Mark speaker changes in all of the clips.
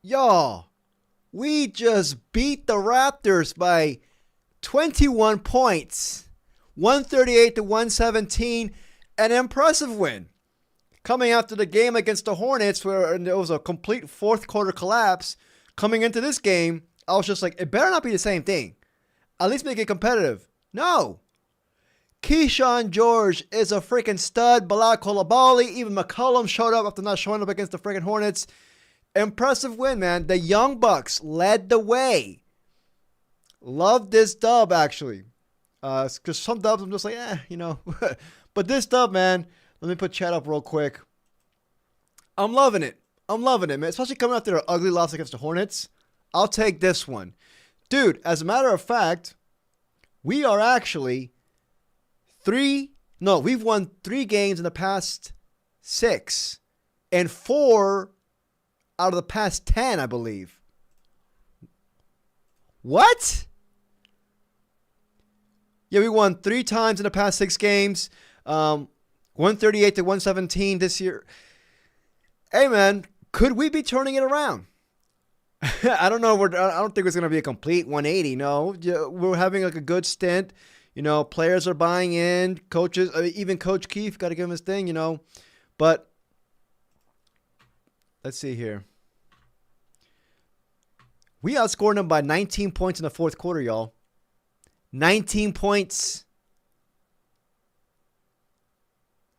Speaker 1: Y'all, we just beat the Raptors by 21 points, 138 to 117, an impressive win. Coming after the game against the Hornets, where it was a complete fourth quarter collapse, coming into this game, I was just like, it better not be the same thing. At least make it competitive. No. Keyshawn George is a freaking stud. Bilal Coulibaly, even McCollum showed up after not showing up against the freaking Hornets. Impressive win, man. The Young Bucks led the way. Love this dub, actually. Because some dubs I'm just like, but this dub, man, let me put chat up real quick. I'm loving it. I'm loving it, man. Especially coming after an ugly loss against the Hornets. I'll take this one. Dude, as a matter of fact, we are actually we've won 3 games in the past 6. And 4 out of the past 10, I believe. What? Yeah, we won 3 times in the past 6 games. 138 to 117 this year. Hey, man, could we be turning it around? I don't know. I don't think it's going to be a complete 180. No, we're having like a good stint. Players are buying in. Coaches, even Coach Keefe, got to give him his thing. But let's see here. We outscored them by 19 points in the fourth quarter, y'all. 19 points.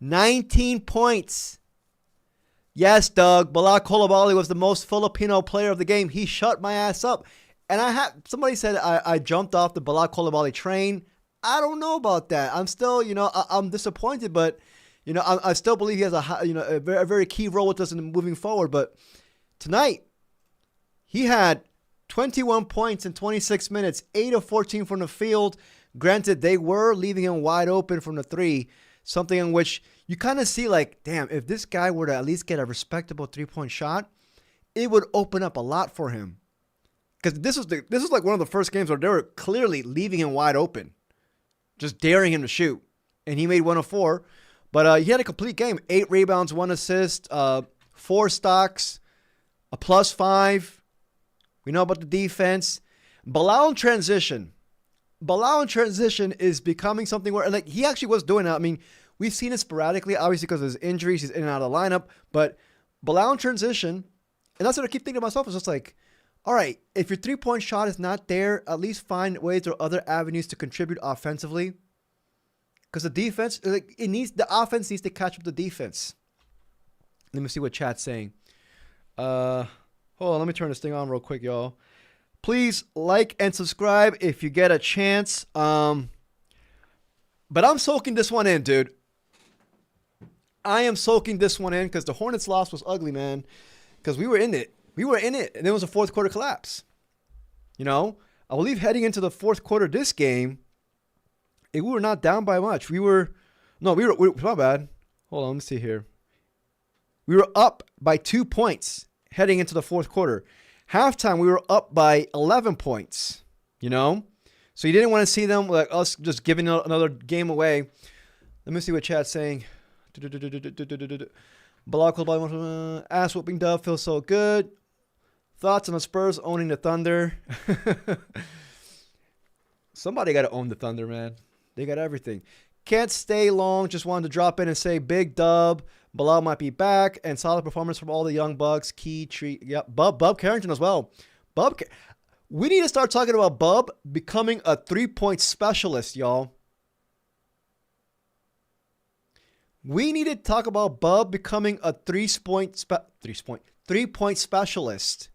Speaker 1: 19 points. Yes, Doug. Bilal Coulibaly was the most Filipino player of the game. He shut my ass up. And somebody said I jumped off the Bilal Coulibaly train. I don't know about that. I'm still, I'm disappointed, but, I still believe he has a very key role with us in moving forward. But tonight, he had 21 points in 26 minutes, 8 of 14 from the field. Granted, they were leaving him wide open from the 3, something in which you kind of see like, damn, if this guy were to at least get a respectable 3-point shot, it would open up a lot for him. Because this was like one of the first games where they were clearly leaving him wide open, just daring him to shoot. And he made 1 of 4. But he had a complete game. 8 rebounds, 1 assist, 4 stocks, a +5. We know about the defense. Bilal in transition. Bilal in transition is becoming something where, like, he actually was doing that. I mean, we've seen it sporadically, obviously because of his injuries. He's in and out of the lineup. But Bilal in transition, and that's what I keep thinking to myself. It's just like, all right, if your 3-point shot is not there, at least find ways or other avenues to contribute offensively. Because the defense, the offense needs to catch up the defense. Let me see what chat's saying. Hold on, let me turn this thing on real quick, y'all. Please like and subscribe if you get a chance. But I'm soaking this one in, dude. I am soaking this one in because the Hornets loss was ugly, man. Because we were in it. We were in it, and it was a fourth quarter collapse. I believe heading into the fourth quarter this game, we were not down by much. We were my bad. Hold on, let me see here. We were up by 2 points heading into the fourth quarter. Halftime, we were up by 11 points, So you didn't want to see them like us just giving another game away. Let me see what chat's saying. Bilal ass whooping dub feels so good. Thoughts on the Spurs owning the Thunder? Somebody got to own the Thunder, man. They got everything. Can't stay long. Just wanted to drop in and say big dub. Bilal might be back, and solid performance from all the young Bucks. Key treat. Yep, Bub Carrington as well. We need to start talking about Bub becoming a 3-point specialist, y'all. We need to talk about Bub becoming a 3-point specialist.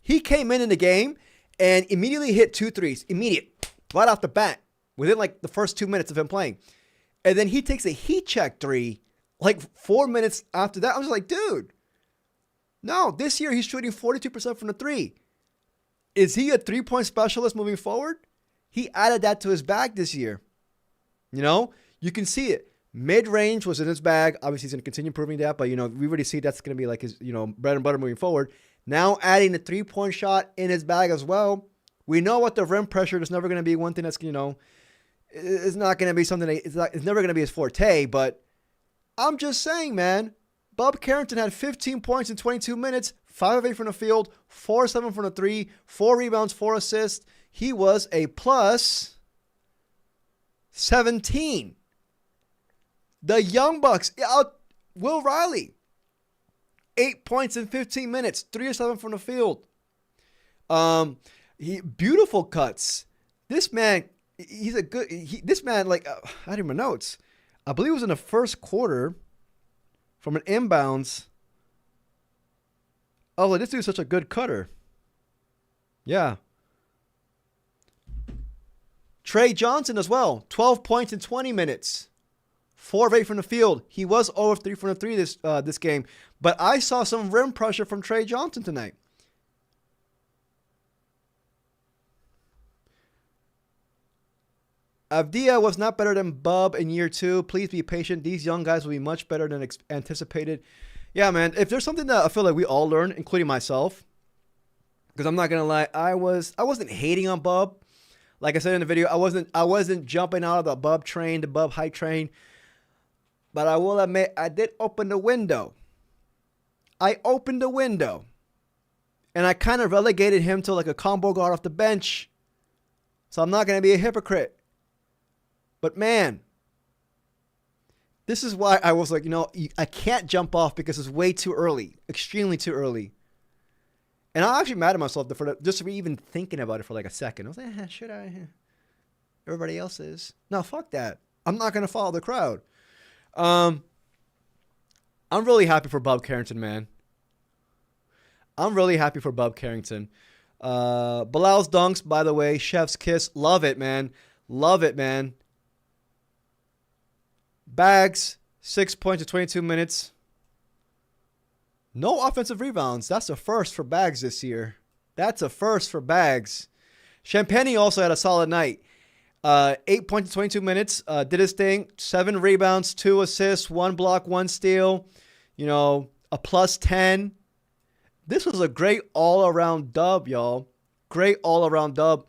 Speaker 1: He came in the game and immediately hit 2 threes. Immediate. Right off the bat. Within like the first 2 minutes of him playing. And then he takes a heat check 3 like 4 minutes after that. I was like, dude. No, this year he's shooting 42% from the 3. Is he a 3-point specialist moving forward? He added that to his bag this year. You can see it. Mid-range was in his bag. Obviously, he's going to continue proving that. But, we already see that's going to be like his, bread and butter moving forward. Now adding the 3-point shot in his bag as well. We know what the rim pressure is never going to be one thing that's, it's not going to be something it's never going to be his forte. But I'm just saying, man, Bub Carrington had 15 points in 22 minutes, 5 of 8 from the field, 4 of 7 from the 3, 4 rebounds, 4 assists. He was a plus 17. The Young Bucks, Will Riley, 8 points in 15 minutes, 3 of 7 from the field. Beautiful cuts. This man, he's a good. This man, like, I had my notes. I believe it was in the first quarter from an inbounds. Oh, like, this dude's such a good cutter. Yeah. Trey Johnson as well, 12 points in 20 minutes. 4 of 8 from the field. He was 0 of 3 from the 3 this game. But I saw some rim pressure from Trey Johnson tonight. Avdia was not better than Bub in year 2. Please be patient. These young guys will be much better than anticipated. Yeah, man. If there's something that I feel like we all learn, including myself, because I'm not gonna lie, I wasn't hating on Bub. Like I said in the video, I wasn't jumping out of the Bub train, the Bub hype train. But I will admit, I did open the window. I opened the window. And I kind of relegated him to like a combo guard off the bench. So I'm not going to be a hypocrite. But man, this is why I was like, I can't jump off because it's way too early. Extremely too early. And I'm actually mad at myself just for even thinking about it for like a second. I was like, should I? Everybody else is. No, fuck that. I'm not going to follow the crowd. I'm really happy for Bub Carrington, man. I'm really happy for Bub Carrington. Bilal's dunks, by the way, chef's kiss. Love it, man. Love it, man. Bags, 6 points in 22 minutes. No offensive rebounds. That's a first for Bags this year. That's a first for Bags. Champagne also had a solid night. 8 points in 22 minutes. Did his thing. 7 rebounds, 2 assists, 1 block, 1 steal. A plus 10. This was a great all-around dub, y'all. Great all-around dub.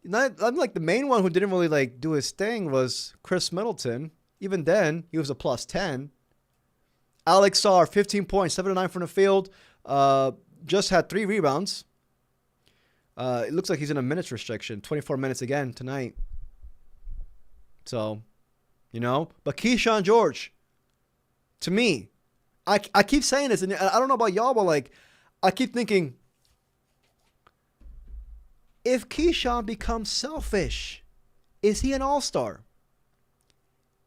Speaker 1: I'm like the main one who didn't really like do his thing was Chris Middleton. Even then, he was a plus 10. Alex Sarr, 15 points, 7 of 9 from the field. Just had 3 rebounds. It looks like he's in a minutes restriction. 24 minutes again tonight. So, But Keyshawn George, to me, I keep saying this, and I don't know about y'all, but like, I keep thinking, if Keyshawn becomes selfish, is he an all-star?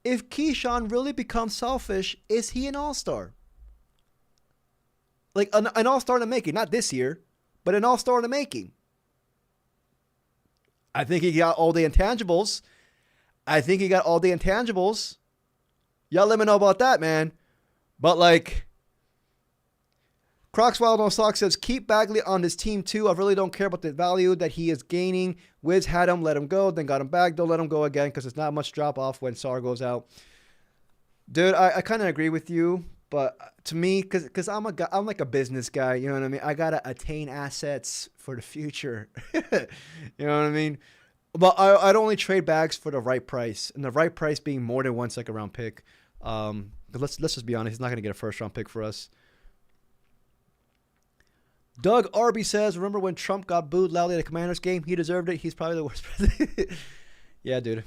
Speaker 1: If Keyshawn really becomes selfish, is he an all-star? Like an all-star in the making, not this year, but an all-star in the making. I think he got all the intangibles. Y'all let me know about that, man. But like, Crocs Wild No Sock says, keep Bagley on this team too. I really don't care about the value that he is gaining. Wiz had him, let him go, then got him back. Don't let him go again because it's not much drop off when Sarr goes out. Dude, I kind of agree with you, but to me, because I'm like a business guy, you know what I mean? I gotta attain assets for the future. You know what I mean? But I'd only trade Bags for the right price, and the right price being more than 1 second round pick. But let's just be honest, he's not going to get a first round pick for us. Doug Arby says, remember when Trump got booed loudly at the Commanders game? He deserved it. He's probably the worst president. Yeah, dude.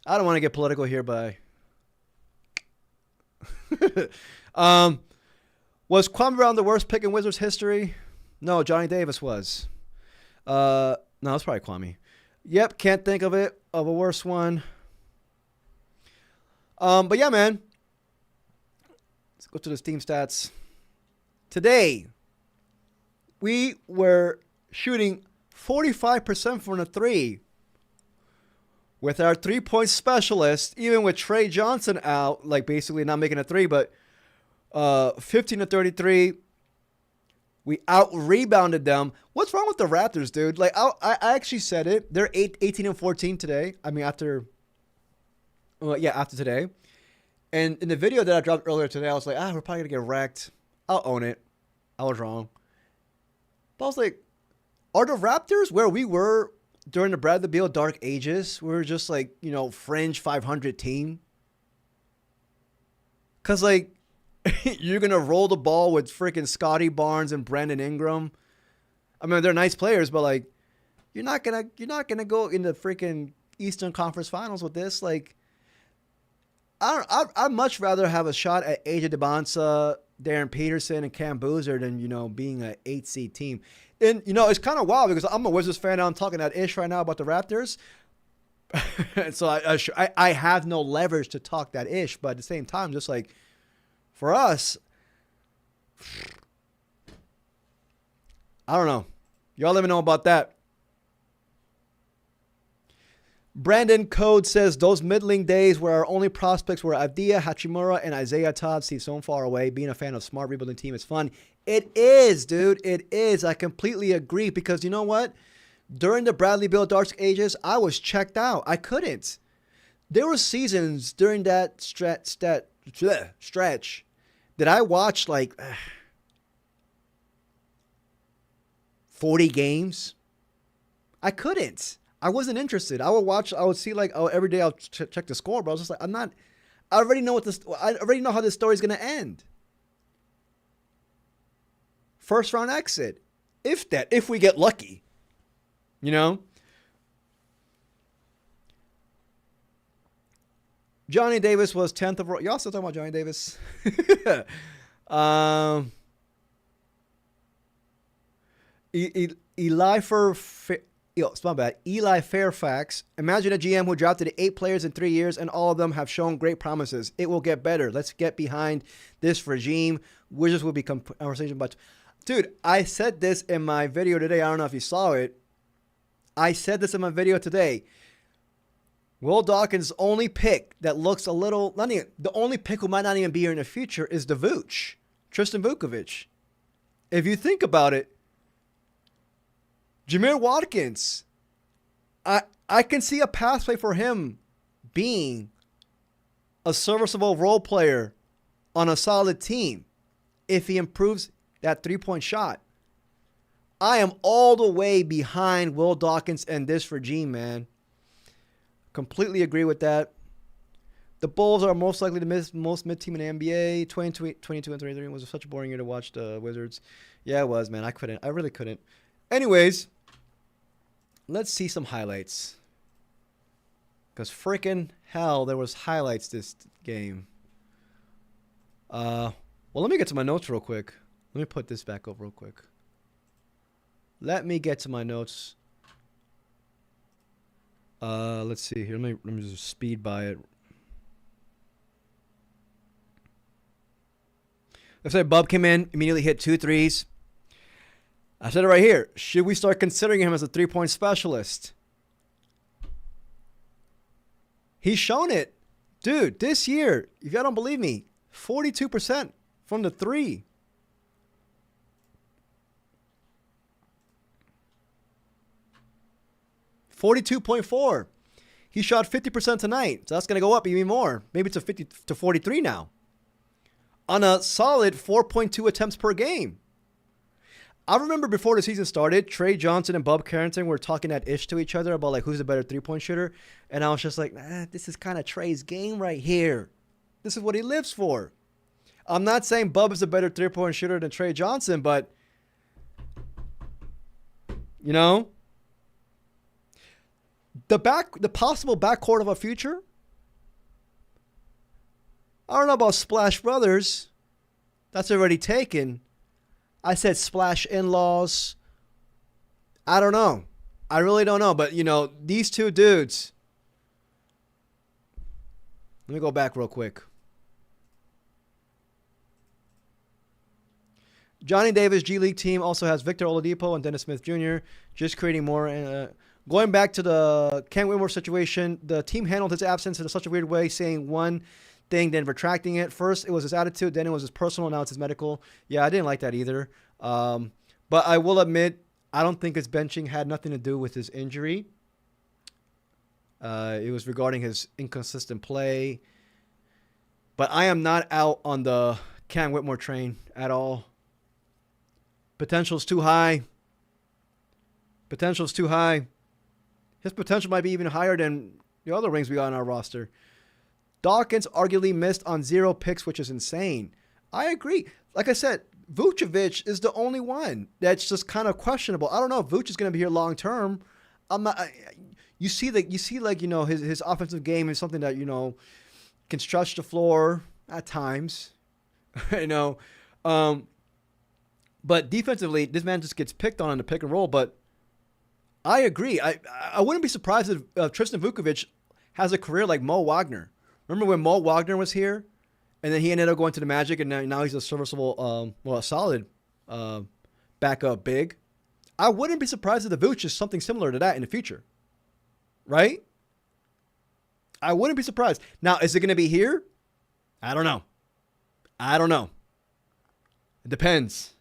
Speaker 1: I don't want to get political here, but was Kwame Brown the worst pick in Wizards history? No, Johnny Davis was. No, it's probably Kwame. Yep, can't think of a worse one. But yeah, man. Let's go to the team stats. Today, we were shooting 45% from the 3 with our 3-point specialist, even with Trey Johnson out, like basically not making a 3, but 15 to 33. We out-rebounded them. What's wrong with the Raptors, dude? Like, I actually said it. They're 18 and 14 today. I mean, after today. And in the video that I dropped earlier today, I was like, we're probably going to get wrecked. I'll own it. I was wrong. But I was like, are the Raptors where we were during the Bradley Beal dark ages? We were just like, fringe 500 team. Cause like you're gonna roll the ball with freaking Scotty Barnes and Brandon Ingram. I mean, they're nice players, but like you're not gonna go in the freaking Eastern Conference Finals with this. Like I'd much rather have a shot at AJ DeBonsa, Darren Peterson, and Cam Boozer than, being an 8 seed team. And, it's kind of wild because I'm a Wizards fan and I'm talking that ish right now about the Raptors. And so I have no leverage to talk that ish. But at the same time, just like for us, I don't know. Y'all let me know about that. Brandon Code says those middling days where our only prospects were Avdia, Hachimura, and Isaiah Todd seem so far away. Being a fan of smart rebuilding team is fun. It is, dude. It is. I completely agree because you know what? During the Bradley Beal dark ages, I was checked out. I couldn't. There were seasons during that stretch that I watched like 40 games. I couldn't. I wasn't interested. I would see like, every day I'll check the score, but I was just like, I already know how this story's going to end. First round exit. If we get lucky, Johnny Davis was 10th overall. Y'all still talking about Johnny Davis? It's my bad. Eli Fairfax. Imagine a GM who drafted 8 players in 3 years and all of them have shown great promises. It will get better. Let's get behind this regime. Wizards will become conversation. But, dude, I said this in my video today. I don't know if you saw it. I said this in my video today. Will Dawkins' only pick that looks a little... the only pick who might not even be here in the future is the Vooch. Tristan Vukovic. If you think about it, Jameer Watkins, I can see a pathway for him being a serviceable role player on a solid team if he improves that three-point shot. I am all the way behind Will Dawkins and this regime, man. Completely agree with that. The Bulls are most likely the most mid-team in the NBA. 22 and 23 was such a boring year to watch the Wizards. Yeah, it was, man. I really couldn't. Anyways, let's see some highlights. Because freaking hell, there was highlights this game. Well, let me get to my notes real quick. Let me put this back up real quick. Let me get to my notes. Let's see here. Let me just speed by it. Let's say Bub came in, immediately hit 2 threes. I said it right here. Should we start considering him as a three-point specialist? He's shown it. Dude, this year, if y'all don't believe me, 42% from the 3. .4. He shot 50% tonight, so that's going to go up even more. Maybe it's a 50 to 43 now. On a solid 4.2 attempts per game. I remember before the season started, Trey Johnson and Bub Carrington were talking that ish to each other about like who's the better three-point shooter. And I was just like, this is kind of Trey's game right here. This is what he lives for. I'm not saying Bub is a better three-point shooter than Trey Johnson, but, the possible backcourt of a future. I don't know about Splash Brothers. That's already taken. I said Splash In-Laws. I don't know. I really don't know. But, these two dudes. Let me go back real quick. Johnny Davis G League team also has Victor Oladipo and Dennis Smith Jr. Just creating more. Going back to the Ken Whitmore situation, the team handled his absence in such a weird way, saying one thing, then retracting it. First, it was his attitude, then it was his personal, now it's his medical. Yeah, I didn't like that either. But I will admit, I don't think his benching had nothing to do with his injury. It was regarding his inconsistent play. But I am not out on the Ken Whitmore train at all. Potential's too high. Potential's too high. His potential might be even higher than the other rings we got on our roster. Dawkins arguably missed on 0 picks, which is insane. I agree. Like I said, Vucevic is the only one that's just kind of questionable. I don't know if Vuce is going to be here long term. I'm not. You see, his offensive game is something that can stretch the floor at times. But defensively, this man just gets picked on in the pick and roll. But I agree. I wouldn't be surprised if Tristan Vucevic has a career like Mo Wagner. Remember when Mo Wagner was here, and then he ended up going to the Magic, and now he's a serviceable, a solid backup big. I wouldn't be surprised if the Vooch is something similar to that in the future, right? I wouldn't be surprised. Now, is it going to be here? I don't know. It depends.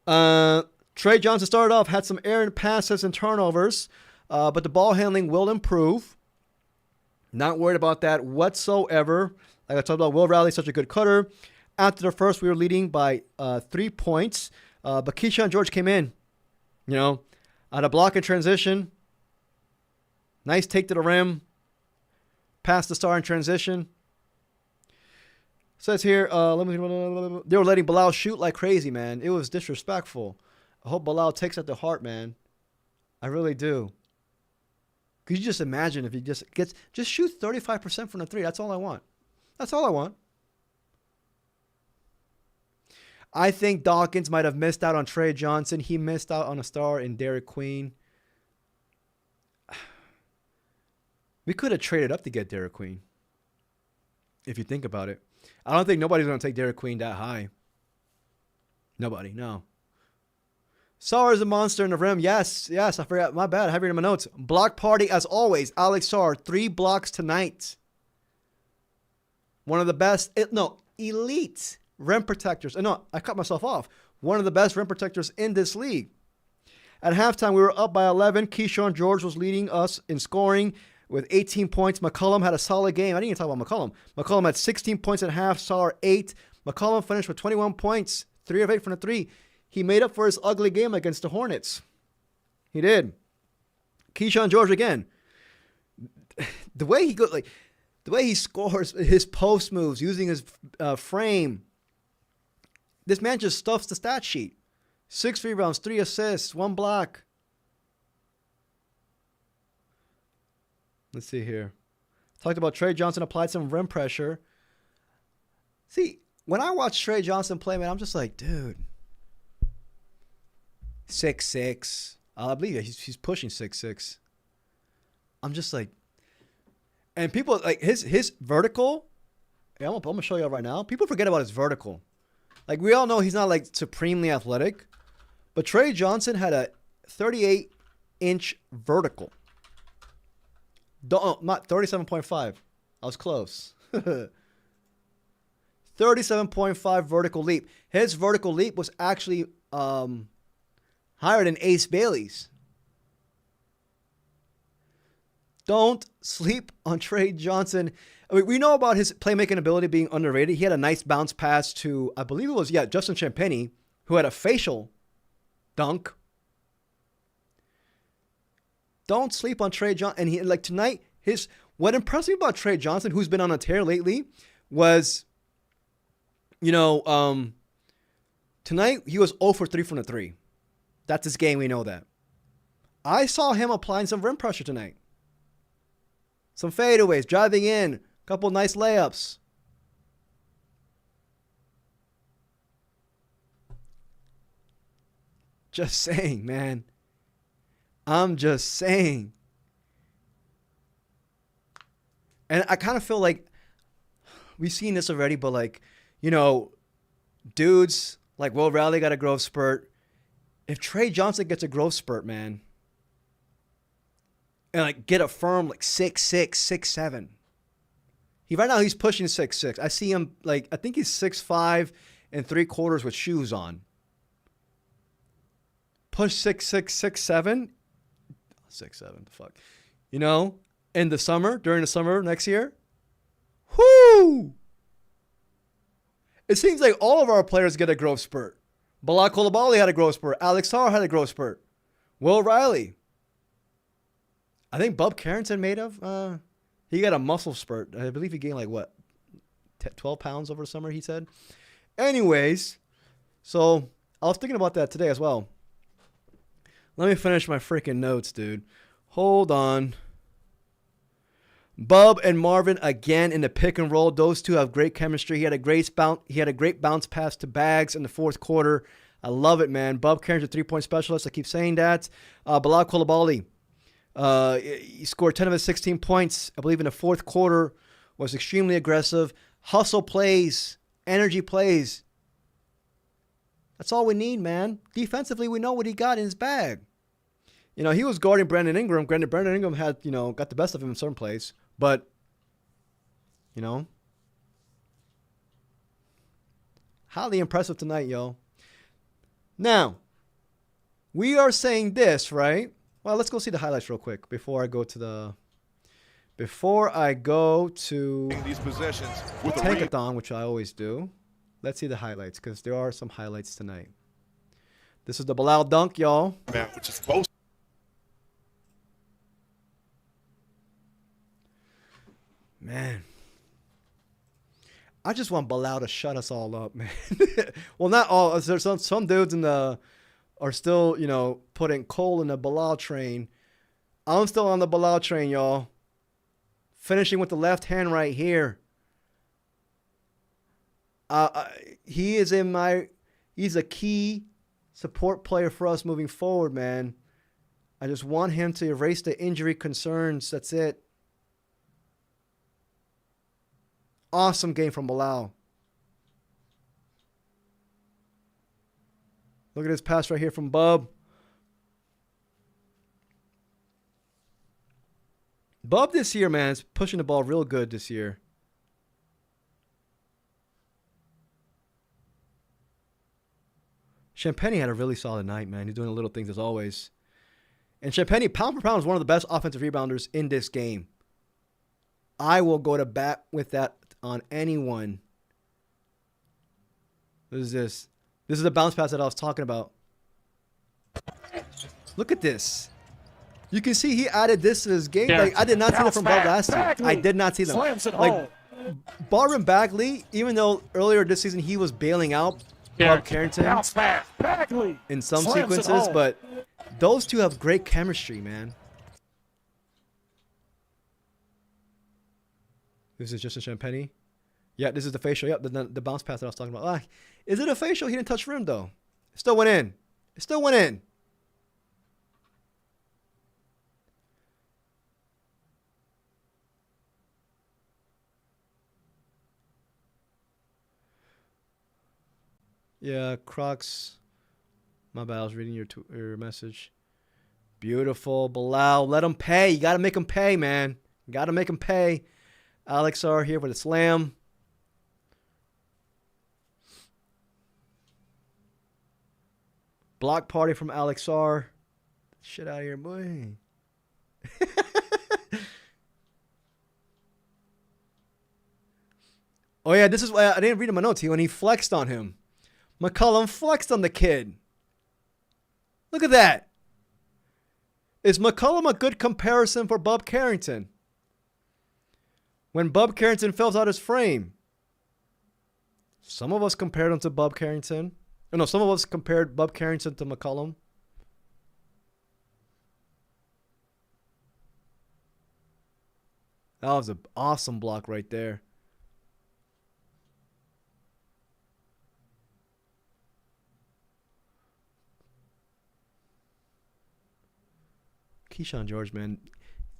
Speaker 1: Trey Johnson started off, had some errant passes and turnovers, but the ball handling will improve. Not worried about that whatsoever. Like I talked about, Will Riley, such a good cutter. After the first, we were leading by 3 points. But Keyshawn George came in, out of block and transition. Nice take to the rim. Pass the star in transition. Says here, they were letting Bilal shoot like crazy, man. It was disrespectful. I hope Bilal takes that to heart, man. I really do. Could you just imagine if he just shoot 35% from the three? That's all I want. I think Dawkins might have missed out on Trey Johnson. He missed out on a star in Derek Queen. We could have traded up to get Derek Queen. If you think about it. I don't think nobody's going to take Derek Queen that high. Nobody, no. Sarr is a monster in the rim. Yes, I forgot. My bad. I have it in my notes. Block party as always. Alex Sarr, 3 blocks tonight. One of the best, elite rim protectors. No, I cut myself off. One of the best rim protectors in this league. At halftime, we were up by 11. Keyshawn George was leading us in scoring with 18 points. McCollum had a solid game. I didn't even talk about McCollum. McCollum had 16 points at half. Sarr 8. McCollum finished with 21 points. 3 of 8 from the 3. He made up for his ugly game against the Hornets. He did. Keyshawn George again. The way he scores his post moves using his frame. This man just stuffs the stat sheet. 6 rebounds, 3 assists, 1 block. Let's see here. Talked about Trey Johnson applied some rim pressure. See, when I watch Trey Johnson play, man, I'm just like, dude. 6'6". I believe he's pushing 6'6". I'm just like, and people like his vertical. Yeah, I'm gonna show you right now. People forget about his vertical. Like we all know he's not like supremely athletic, but Trey Johnson had a 38-inch vertical. Not 37.5. I was close. 37.5 vertical leap. His vertical leap was actually higher than Ace Bailey's. Don't sleep on Trey Johnson. I mean, we know about his playmaking ability being underrated. He had a nice bounce pass to, I believe it was, Justin Champagnie, who had a facial dunk. Don't sleep on Trey Johnson. And he, like tonight, what impressed me about Trey Johnson, who's been on a tear lately, was, tonight he was 0 for 3 from the 3. That's his game. We know that. I saw him applying some rim pressure tonight. Some fadeaways, driving in, a couple nice layups. Just saying, man. I'm just saying. And I kind of feel like we've seen this already, but like, dudes like Will Riley got a growth spurt. If Trey Johnson gets a growth spurt, man, and like get a firm like 6'6", 6'7". Right now he's pushing 6'6". I see him like I think he's 6'5" and 3/4 with shoes on. Push 6'6", 6'7". 6'7", the fuck. In the summer, during the summer next year. Whoo! It seems like all of our players get a growth spurt. Bilal Coulibaly had a growth spurt. Alex Sarr had a growth spurt. Will Riley. I think Bub Carrington He got a muscle spurt. I believe he gained like what, 12 pounds over the summer, he said. Anyways, so I was thinking about that today as well. Let me finish my freaking notes, dude. Hold on. Bub and Marvin again in the pick and roll. Those two have great chemistry. He had a great bounce pass to Bags in the fourth quarter. I love it, man. Bub Carrington, 3-point specialist. I keep saying that. Bilal Coulibaly, he scored 10 of his 16 points, I believe, in the fourth quarter. Was extremely aggressive. Hustle plays, energy plays. That's all we need, man. Defensively, we know what he got in his bag. You know, he was guarding Brandon Ingram. Granted, Brandon Ingram had, you know, got the best of him in certain plays. But, you know, highly impressive tonight, yo. Now, we are saying this, right? Well, let's go see the highlights real quick before I go to these possessions with Tankathon, which I always do. Let's see the highlights because there are some highlights tonight. This is the Bilal dunk, y'all. Man, which is supposed. Man, I just want Bilal to shut us all up, man. Well, not all. There's some dudes are still, you know, putting coal in the Bilal train. I'm still on the Bilal train, y'all. Finishing with the left hand right here. He's a key support player for us moving forward, man. I just want him to erase the injury concerns. That's it. Awesome game from Bilal. Look at this pass right here from Bub. Bub this year, man, is pushing the ball real good this year. Champagny had a really solid night, man. He's doing the little things as always. And Champagny, pound for pound, is one of the best offensive rebounders in this game. I will go to bat with that on anyone. What is this? This is the bounce pass that I was talking about. Look at this. You can see he added this to his game. Like, I did not see that from Bub last year. I did not see them. Like, Marvin Bagley, even though earlier this season he was bailing out Bub Carrington in some sequences, but those two have great chemistry, man. This is just a Champagny. Yeah, this is the facial. Yep, the bounce pass that I was talking about. Is it a facial? He didn't touch rim, though. It still went in. It still went in. Yeah, Crocs. My bad, I was reading your message. Beautiful. Bilal, let him pay. You got to make him pay, man. You got to make him pay. Alex R here with a slam. Block party from Alex R. Shit out of here, boy. Oh, yeah, this is why I didn't read in my notes here when he flexed on him. McCollum flexed on the kid. Look at that. Is McCollum a good comparison for Bub Carrington? When Bub Carrington fell out his frame, some of us compared him to Bub Carrington. Oh, no, some of us compared Bub Carrington to McCollum. That was an awesome block right there. Keyshawn George, man.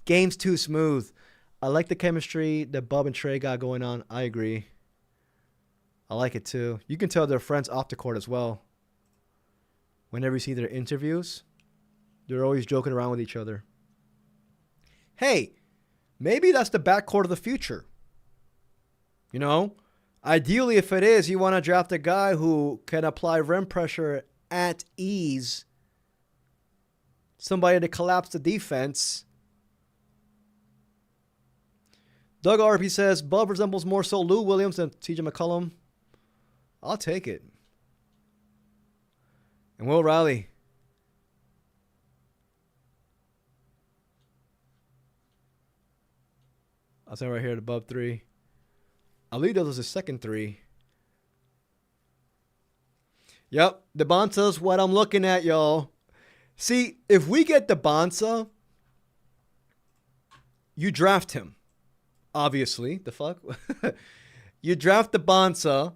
Speaker 1: Game's too smooth. I like the chemistry that Bub and Trey got going on. I agree. I like it too. You can tell they're friends off the court as well. Whenever you see their interviews, they're always joking around with each other. Hey, maybe that's the backcourt of the future. You know? Ideally, if it is, you want to draft a guy who can apply rim pressure at ease. Somebody to collapse the defense. Doug RP says, Bub resembles more so Lou Williams than TJ McCollum. I'll take it. And Will Riley. I'll say right here above 3. I believe that was his second 3. Yep, the Bonsa's what I'm looking at, y'all. See, if we get the Bonsa, you draft him. Obviously, the fuck? You draft the Bonsa,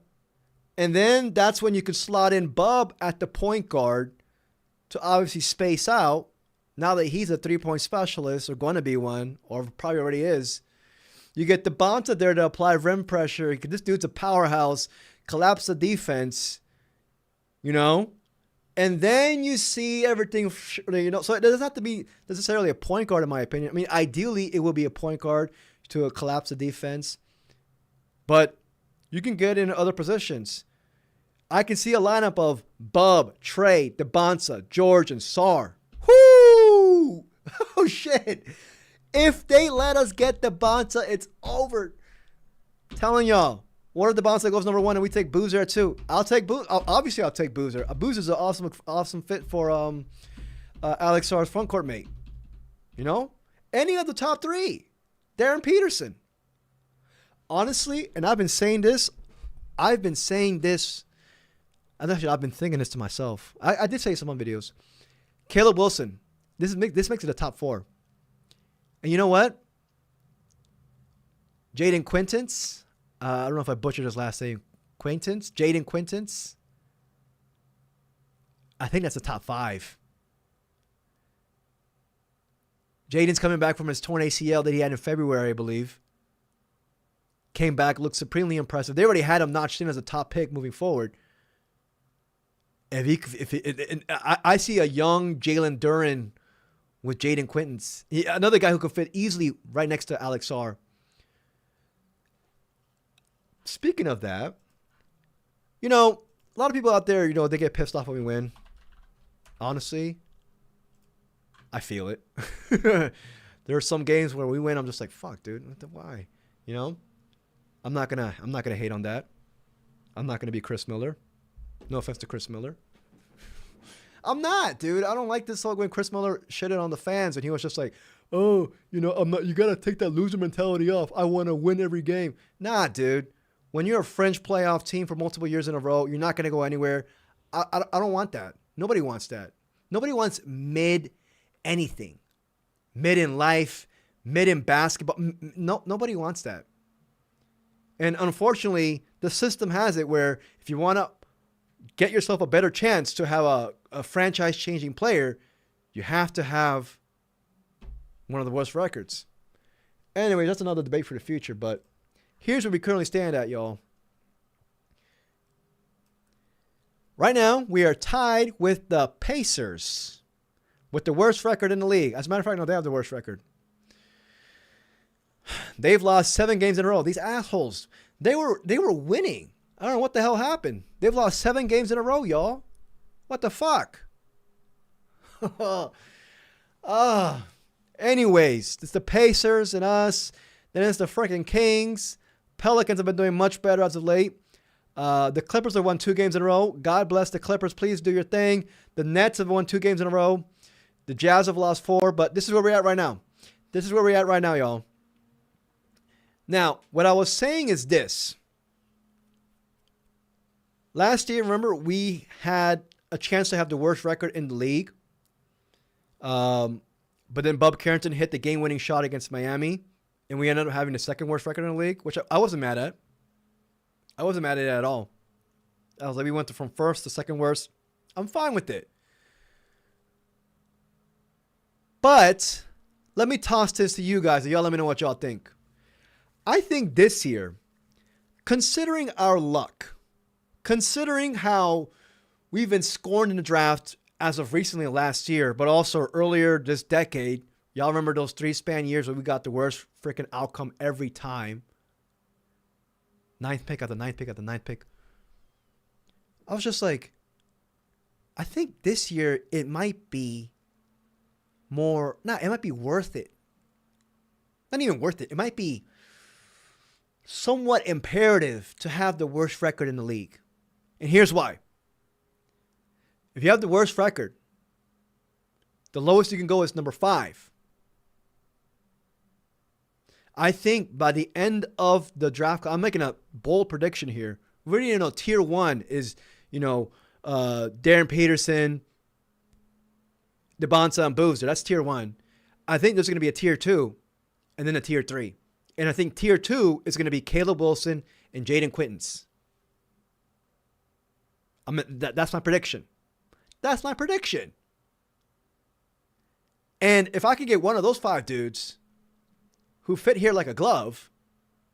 Speaker 1: and then that's when you could slot in Bub at the point guard to obviously space out. Now that he's a 3-point specialist, or going to be one, or probably already is, you get the Bonsa there to apply rim pressure. This dude's a powerhouse. Collapse the defense, you know? And then you see everything, you know? So it doesn't have to be necessarily a point guard, in my opinion. I mean, ideally, it will be a point guard to collapse the defense. But you can get in other positions. I can see a lineup of Bub, Trey, DeBonsa, George, and Sar. Whoo! Oh, shit. If they let us get DeBonsa, it's over. I'm telling y'all. What if DeBonsa goes number 1 and we take Boozer at 2? I'll take Boozer. Obviously, I'll take Boozer. Boozer's an awesome fit for Alex Sar's front court mate. You know? Any of the top 3. Darren Peterson. Honestly, and I've been saying this. I've been thinking this to myself. I did say some on videos. Caleb Wilson. This makes it a top 4. And you know what? Jaden Quintance. I don't know if I butchered his last name. Jaden Quintance. I think that's a top 5. Jaden's coming back from his torn ACL that he had in February, I believe. Came back, looked supremely impressive. They already had him notched in as a top pick moving forward. I see a young Jalen Duren with Jaden Quintance. Another guy who could fit easily right next to Alex Sarr. Speaking of that, you know, a lot of people out there, you know, they get pissed off when we win. Honestly, I feel it. There are some games where we win, I'm just like, fuck, dude, why? You know? I'm not gonna hate on that. I'm not gonna be Chris Miller. No offense to Chris Miller. I'm not, dude. I don't like this whole when Chris Miller shitted on the fans and he was just like, oh, you know, you gotta take that loser mentality off. I wanna win every game. Nah, dude. When you're a fringe playoff team for multiple years in a row, you're not gonna go anywhere. I don't want that. Nobody wants that. Nobody wants mid anything. Mid in life, mid in basketball. Nobody wants that. And unfortunately, the system has it where if you want to get yourself a better chance to have a franchise-changing player, you have to have one of the worst records. Anyway, that's another debate for the future, but here's where we currently stand at, y'all. Right now, we are tied with the Pacers with the worst record in the league. As a matter of fact, no, they have the worst record. They've lost 7 games in a row. These assholes, they were winning. I don't know what the hell happened. They've lost 7 games in a row, y'all. What the fuck? Anyways, it's the Pacers and us. Then it's the freaking Kings. Pelicans have been doing much better as of late. The Clippers have won 2 games in a row. God bless the Clippers. Please do your thing. The Nets have won 2 games in a row. The Jazz have lost 4, but this is where we're at right now. This is where we're at right now, y'all. Now, what I was saying is this. Last year, remember, we had a chance to have the worst record in the league. But then Bub Carrington hit the game-winning shot against Miami, and we ended up having the second worst record in the league, which I wasn't mad at. I wasn't mad at it at all. I was like, we went from first to second worst. I'm fine with it. But let me toss this to you guys, and y'all let me know what y'all think. I think this year, considering our luck, considering how we've been scorned in the draft as of recently last year, but also earlier this decade, y'all remember those 3-span years where we got the worst freaking outcome every time. 9th pick after 9th pick after 9th pick. I was just like, I think this year it might be it might be worth it. Not even worth it. It might be somewhat imperative to have the worst record in the league. And here's why. If you have the worst record, the lowest you can go is number 5. I think by the end of the draft, I'm making a bold prediction here. We already know tier 1 is, Darren Peterson, DeBonsa, and Boozer. That's tier 1. I think there's going to be a tier 2 and then a tier 3. And I think tier 2 is going to be Caleb Wilson and Jaden Quintons. That's my prediction. That's my prediction. And if I could get one of those 5 dudes who fit here like a glove,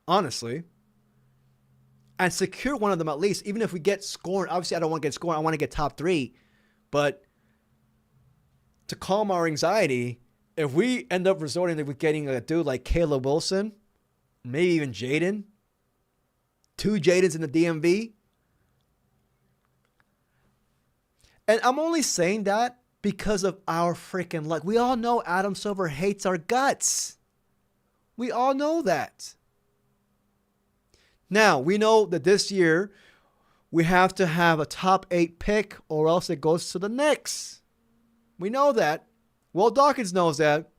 Speaker 1: honestly, and secure one of them at least, even if we get scoring. Obviously, I don't want to get scoring. I want to get top 3. But to calm our anxiety, if we end up resorting to getting a dude like Caleb Wilson, maybe even Jaden, 2 Jadens in the DMV. And I'm only saying that because of our freaking luck. We all know Adam Silver hates our guts. We all know that. Now, we know that this year we have to have a top 8 pick or else it goes to the Knicks. We know that. Will Dawkins knows that.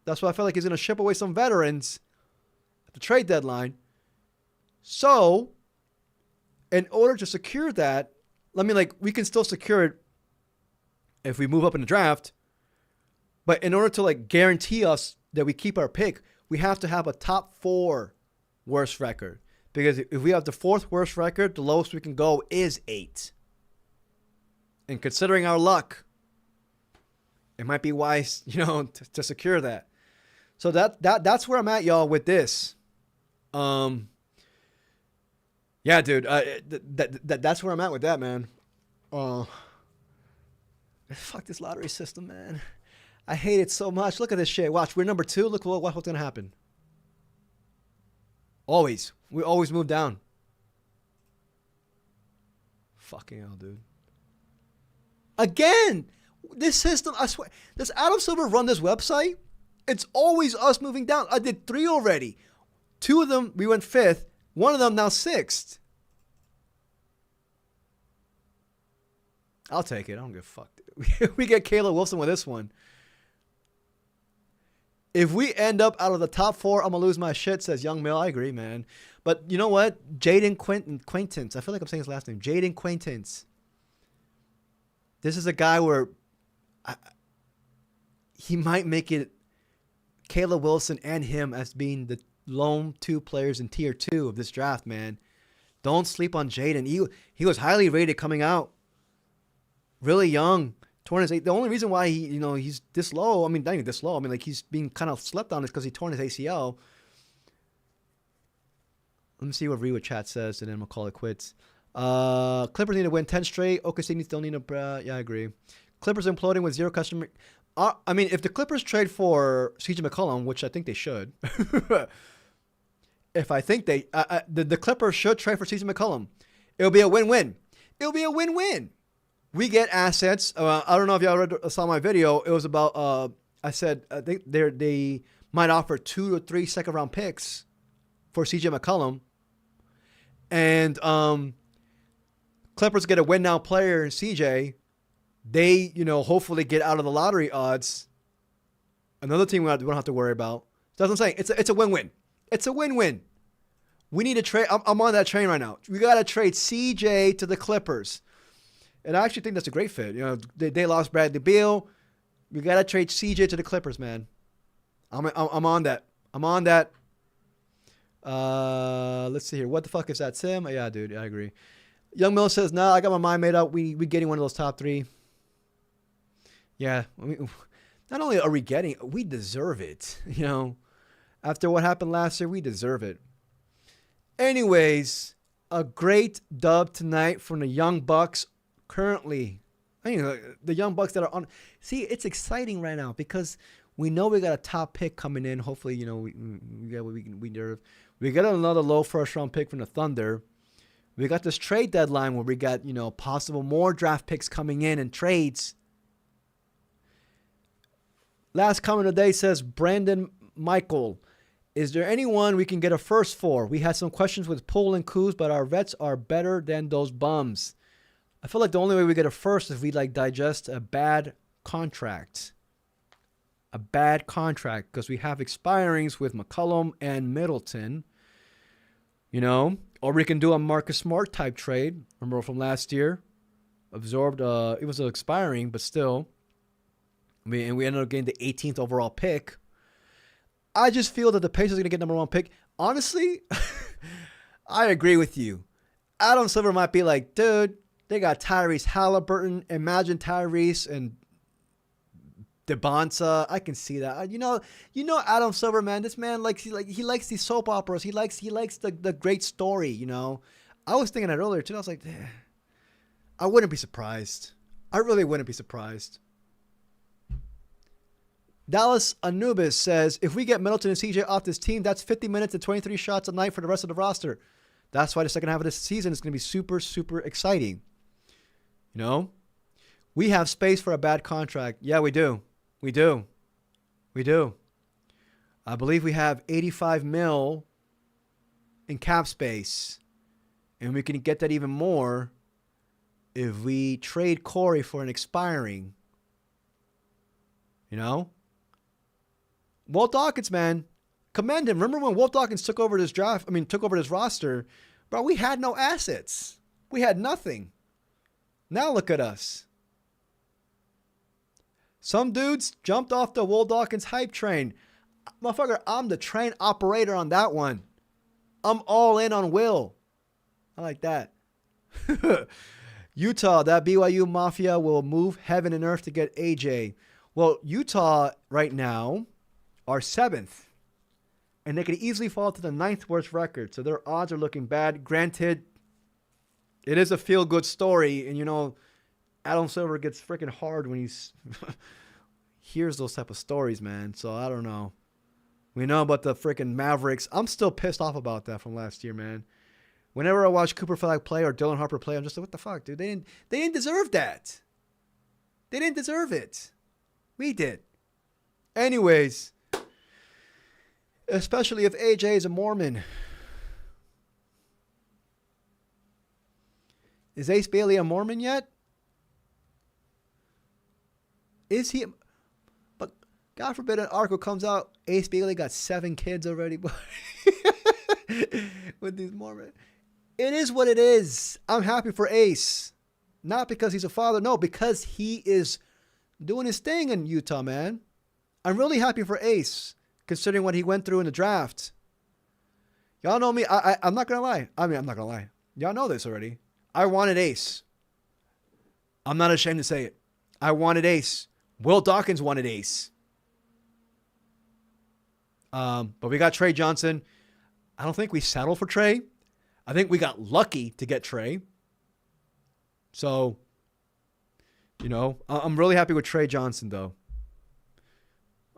Speaker 1: That's why I feel like he's going to ship away some veterans at the trade deadline. So, in order to secure that, we can still secure it if we move up in the draft. But in order to guarantee us that we keep our pick, we have to have a top 4 worst record. Because if we have the 4th worst record, the lowest we can go is 8. And considering our luck, it might be wise, to secure that. So that's where I'm at, y'all, with this. Yeah, dude. That's where I'm at with that, man. Fuck this lottery system, man. I hate it so much. Look at this shit. Watch, we're number 2. Look what's going to happen. Always. We always move down. Fucking hell, dude. Again, this system, I swear. Does Adam Silver run this website? It's always us moving down. I did 3 already. 2 of them, we went 5th. 1 of them now 6th. I'll take it. I don't give a fuck. We get Caleb Wilson with this one. If we end up out of the top 4, I'm going to lose my shit, says Young Mill. I agree, man. But you know what? Jaden Quintons. I feel like I'm saying his last name. Jaden Quintons. This is a guy where he might make it Caleb Wilson and him as being the lone 2 players in tier 2 of this draft, man. Don't sleep on Jaden. He was highly rated coming out. Really young. Torn his. The only reason why he's this low. I mean, not even this low. I mean, he's being kind of slept on is because he torn his ACL. Let me see what Rewa chat says, and then we'll call it quits. Clippers need to win 10 straight. OKC still need a. Yeah, I agree. Clippers imploding with 0 customer. I mean, if the Clippers trade for CJ McCollum, which I think they should. If I think the Clippers should trade for CJ McCollum, it'll be a win-win. It'll be a win-win. We get assets. I don't know if y'all saw my video. It was about, I said, I think they might offer 2 or 3 second-round picks for CJ McCollum. And Clippers get a win-now player in CJ. They, hopefully get out of the lottery odds. Another team we don't have to worry about. That's what I'm saying. It's a win-win. It's a win-win. We need to trade. I'm on that train right now. We got to trade CJ to the Clippers. And I actually think that's a great fit. They lost Bradley Beal. We got to trade CJ to the Clippers, man. I'm on that. I'm on that. Let's see here. What the fuck is that, Sim? Yeah, dude. I agree. Young Miller says, nah, I got my mind made up. We getting one of those top 3. Yeah. I mean, not only are we getting, we deserve it. After what happened last year, we deserve it. Anyways, a great dub tonight from the Young Bucks. Currently, the Young Bucks that are on. See, it's exciting right now because we know we got a top pick coming in. Hopefully, we get what we deserve. We got another low first round pick from the Thunder. We got this trade deadline where we got possible more draft picks coming in and trades. Last comment of the day says Brandon Michael. Is there anyone we can get a first for? We had some questions with Poole and Kuz, but our vets are better than those bums. I feel like the only way we get a first is if we digest a bad contract. a bad contract because we have expirings with McCollum and Middleton. Or we can do a Marcus Smart type trade. Remember from last year? Absorbed, it was expiring, but still. We ended up getting the 18th overall pick. I just feel that the Pacers are going to get number 1 pick. Honestly, I agree with you. Adam Silver might be like, dude, they got Tyrese Halliburton. Imagine Tyrese and DeBonta. I can see that. Adam Silver, man. This man he likes these soap operas. He likes the great story. I was thinking that earlier too. I was like, I wouldn't be surprised. I really wouldn't be surprised. Dallas Anubis says, if we get Middleton and CJ off this team, that's 50 minutes and 23 shots a night for the rest of the roster. That's why the second half of this season is going to be super, super exciting. We have space for a bad contract. Yeah, we do. We do. I believe we have $85 million in cap space. And we can get that even more if we trade Corey for an expiring. Walt Dawkins, man. Commend him. Remember when Walt Dawkins took over this roster? Bro, we had no assets. We had nothing. Now look at us. Some dudes jumped off the Walt Dawkins hype train. Motherfucker, I'm the train operator on that one. I'm all in on Will. I like that. Utah, that BYU Mafia will move heaven and earth to get AJ. Well, Utah right now are 7th. And they could easily fall to the 9th worst record. So their odds are looking bad. Granted, it is a feel-good story. And, Adam Silver gets freaking hard when he hears those type of stories, man. So I don't know. We know about the freaking Mavericks. I'm still pissed off about that from last year, man. Whenever I watch Cooper Flag play or Dylan Harper play, I'm just like, what the fuck, dude? They didn't deserve that. They didn't deserve it. We did. Anyways, especially if AJ is a Mormon. Is Ace Bailey a Mormon yet? Is he? But God forbid an article comes out, Ace Bailey got 7 kids already with these Mormons. It is what it is. I'm happy for Ace. Not because he's a father. No, because he is doing his thing in Utah, man. I'm really happy for Ace, considering what he went through in the draft. Y'all know me. I'm not going to lie. I'm not going to lie. Y'all know this already. I wanted Ace. I'm not ashamed to say it. I wanted Ace. Will Dawkins wanted Ace. But we got Trey Johnson. I don't think we settled for Trey. I think we got lucky to get Trey. So, I'm really happy with Trey Johnson, though.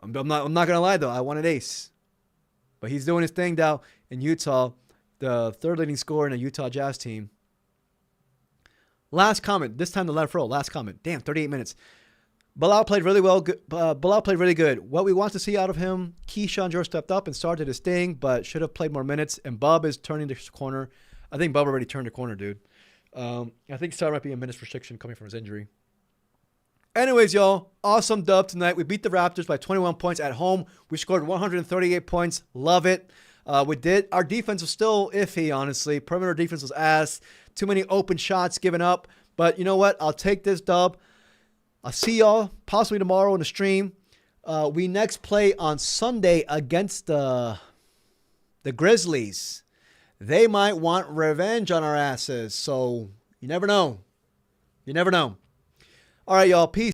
Speaker 1: I'm not gonna lie though. I wanted Ace, but he's doing his thing now in Utah, the 3rd leading scorer in a Utah Jazz team. Last comment. This time the left row. Last comment. Damn, 38 minutes. Bilal played really well. Bilal played really good. What we want to see out of him, Keyshawn George stepped up and started his thing, but should have played more minutes. And Bub is turning the corner. I think Bub already turned the corner, dude. I think Star might be a minutes restriction coming from his injury. Anyways, y'all, awesome dub tonight. We beat the Raptors by 21 points at home. We scored 138 points. Love it. We did. Our defense was still iffy, honestly. Perimeter defense was ass. Too many open shots given up. But you know what? I'll take this dub. I'll see y'all possibly tomorrow in the stream. We next play on Sunday against the Grizzlies. They might want revenge on our asses. So you never know. You never know. All right, y'all. Peace.